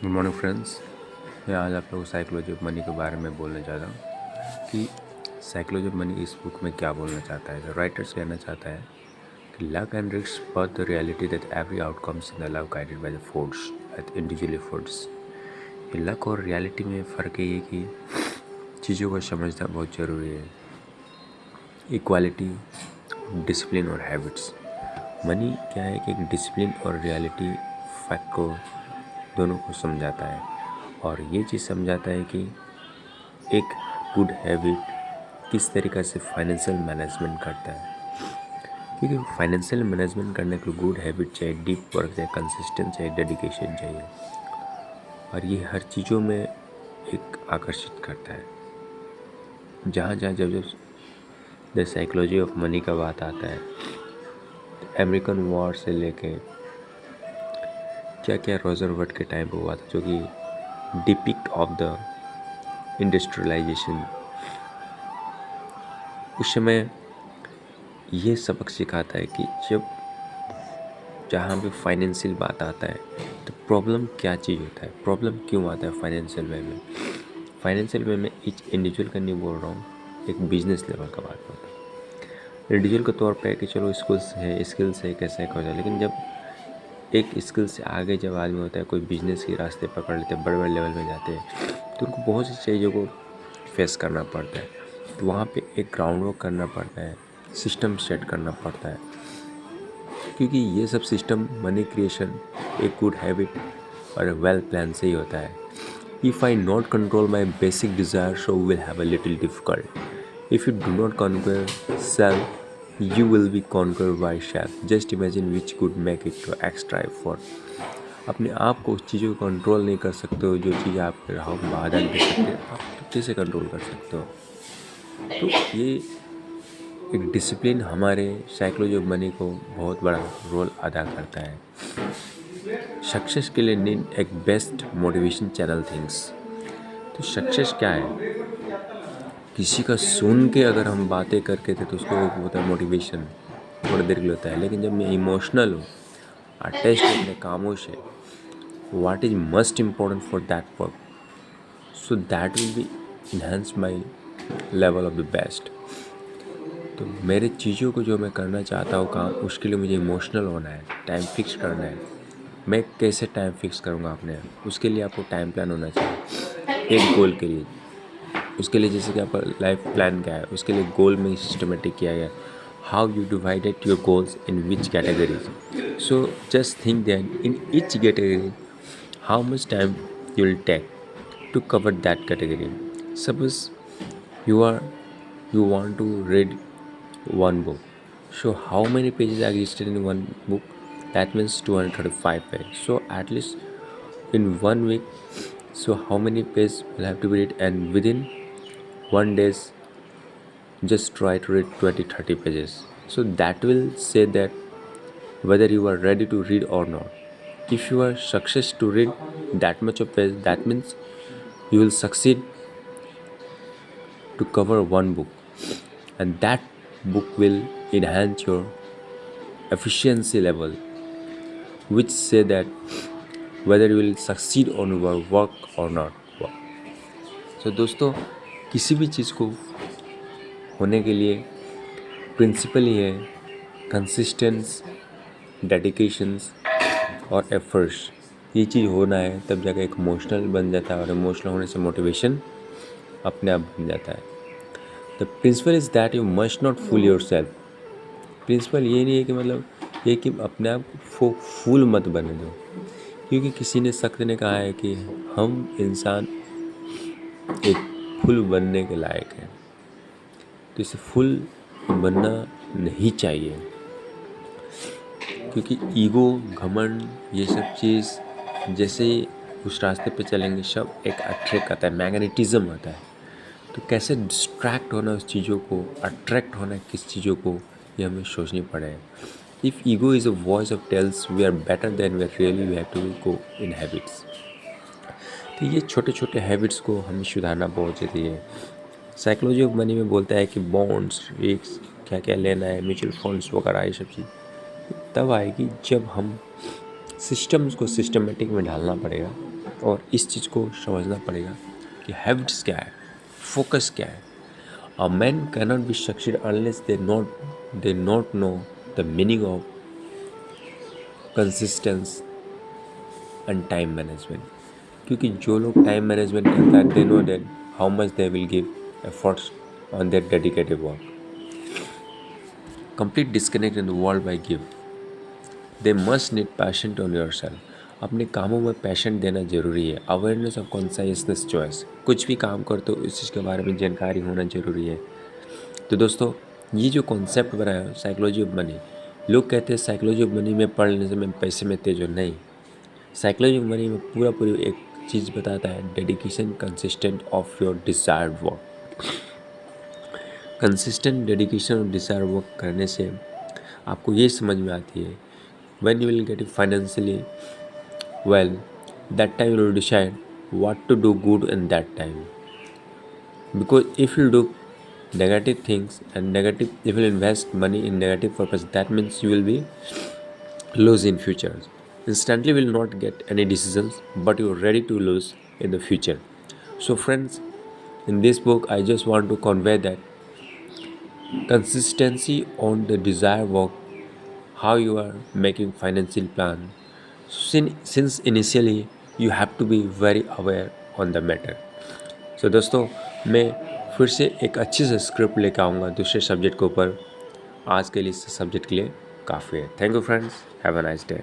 Good morning friends. मैं आज आप लोगों को साइकोलॉजी ऑफ मनी के बारे में बोलने जा रहा हूँ कि साइकोलॉजी ऑफ मनी इस बुक में क्या बोलना चाहता है। राइटर्स कहना चाहता है कि luck and risk but the reality that every outcomes in the love guided by the force at individual efforts. Luck और रियलिटी में फ़र्क ये कि चीज़ों को समझना बहुत ज़रूरी है। इक्वालिटी, डिसिप्लिन और हैबिट्स। मनी क्या है कि एक डिसिप्लिन और रियलिटी फैक्ट को दोनों को समझाता है और ये चीज़ समझाता है कि एक गुड हैबिट किस तरीक़े से फाइनेंशियल मैनेजमेंट करता है। क्योंकि फाइनेंशियल मैनेजमेंट करने के लिए गुड हैबिट चाहिए, डीप वर्क चाहिए, कंसिस्टेंट चाहिए, डेडिकेशन चाहिए और ये हर चीज़ों में एक आकर्षित करता है। जहाँ जहाँ जब जब द साइकोलॉजी ऑफ मनी का बात आता है, अमेरिकन वॉर से लेके क्या क्या रोजरवर्ट के टाइम पे हुआ था, जो कि डिपिक्ट ऑफ द इंडस्ट्रियलाइजेशन, उस समय ये सबक सिखाता है कि जब जहाँ भी फाइनेंशियल बात आता है तो प्रॉब्लम क्या चीज़ होता है, प्रॉब्लम क्यों आता है फाइनेंशियल वे में। फाइनेंशियल वे में ईच इंडिविजुअल का नहीं बोल रहा हूँ, एक बिजनेस लेवल का बात होता है। इंडिविजुअल के तौर पे कि चलो स्किल्स है कैसे हो जाए, लेकिन जब एक स्किल से आगे जब आदमी होता है, कोई बिजनेस के रास्ते पकड़ लेते हैं, बड़े बड़े लेवल में जाते हैं, तो उनको बहुत सी चीज़ों को फेस करना पड़ता है। तो वहाँ पे एक ग्राउंड वर्क करना पड़ता है, सिस्टम सेट करना पड़ता है, क्योंकि ये सब सिस्टम मनी क्रिएशन एक गुड हैबिट और वेल प्लान से ही होता है। If I not control my basic desire so will have a little difficult. If you do not conquer self you will be conquered by self. Just imagine which could make it to extra effort. अपने आप को उस चीज़ों को control नहीं कर सकते हो, जो चीज़ आपके राह में बाधा दे सकते हैं, आप कैसे कंट्रोल कर सकते हो। तो ये एक डिसिप्लिन हमारे साइकोलॉजी ऑफ मनी को बहुत बड़ा रोल अदा करता है। सक्सेस के लिए नीड एक बेस्ट मोटिवेशन चैनल थिंग्स। तो सक्सेस क्या है, किसी का सुन के अगर हम बातें करके थे तो उसको एक होता है मोटिवेशन, थोड़ी देर के लिए होता है, लेकिन जब मैं इमोशनल हूँ, अटैच अपने कामों से, what is must important for that work, so that will be enhance my level of the best. तो मेरे चीज़ों को जो मैं करना चाहता हूँ काम, उसके लिए मुझे इमोशनल होना है, टाइम फिक्स करना है। मैं कैसे टाइम फिक्स करूँगा अपने, उसके लिए आपको टाइम प्लान होना चाहिए एक गोल के लिए। उसके लिए जैसे कि आपका लाइफ प्लान क्या है, उसके लिए गोल में सिस्टमेटिक किया गया, how you divided your goals in which categories. So just think that in each category how much time you will take to cover that category. Suppose you want to read one book, so how many pages are listed in one book? That means 235 pages. So at least in 1 week, so how many pages will have to be read, and within 1 days just try to read 20-30 pages. So that will say that whether you are ready to read or not. If you are success to read that much of page, that means you will succeed to cover one book, and that book will enhance your efficiency level, which say that whether you will succeed on your work or not. So दोस्तों, किसी भी चीज़ को होने के लिए principal ही है consistence, dedications और efforts. ये चीज़ होना है तब जाकर एक इमोशनल बन जाता है, और इमोशनल होने से मोटिवेशन अपने आप बन जाता है। The principle is that you must not fool yourself. Principle ये नहीं है कि मतलब ये कि अपने आप को फूल मत बने दो, क्योंकि किसी ने सख्त ने कहा है कि हम इंसान एक फूल बनने के लायक हैं, तो इसे फूल बनना नहीं चाहिए, क्योंकि ईगो, घमंड, ये सब चीज़ जैसे ही उस रास्ते पे चलेंगे सब एक अट्रैक्ट आता है, मैग्नेटिज्म आता है। तो कैसे डिस्ट्रैक्ट होना उस चीज़ों को, अट्रैक्ट होना किस चीज़ों को, ये हमें सोचनी पड़े। If ego is a voice of tells we are better than we are really, we have to go in habits. तो ये छोटे छोटे हैबिट्स को हमें सुधारना बहुत ज़रूरी है। साइकोलॉजी ऑफ मनी में बोलता है कि बॉन्ड्स, रिस्क, क्या क्या लेना है, म्यूचुअल फंड्स वगैरह, ये सब चीज़ तब आएगी जब हम सिस्टम्स को सिस्टमेटिक में ढालना पड़ेगा, और इस चीज़ को समझना पड़ेगा कि हैबिट्स क्या है, फोकस क्या है। A man cannot be succeed unless they not know the meaning of consistence and time management. क्योंकि जो लोग टाइम मैनेजमेंट करता है they know that how much they will give efforts on their dedicated work. Complete disconnect in the world by give. They must need passion on your self. अपने कामों में passion देना जरूरी है। Awareness of conciseness choice. कुछ भी काम करते हो इस चीज़ के बारे में जानकारी होना जरूरी है। तो दोस्तों, ये जो कॉन्सेप्ट बनाया है साइकोलॉजी ऑफ मनी, लोग कहते हैं साइकोलॉजी ऑफ मनी में पढ़ लेने से मैं पैसे में तेज हूँ। नहीं, साइकोलॉजी ऑफ मनी में पूरी एक चीज़ बताता है, dedication consistent of your desired work. Consistent dedication और डिजायर वर्क करने से आपको ये समझ में आती है when you will get financially well, that time you will decide what to do good in that time. Because if you do negative things and negative, if you invest money in negative purpose, that means you will be lose in future. Instantly will not get any decisions, but you are ready to lose in the future. So friends, in this book I just want to convey that consistency on the desire work, how you are making financial plan. Since initially you have to be very aware on the matter. तो दोस्तों, मैं फिर से एक अच्छी सी script लेकर आऊँगा दूसरे सब्जेक्ट के ऊपर। आज के लिए इस सब्जेक्ट के लिए काफ़ी है। Thank you friends, have a nice day.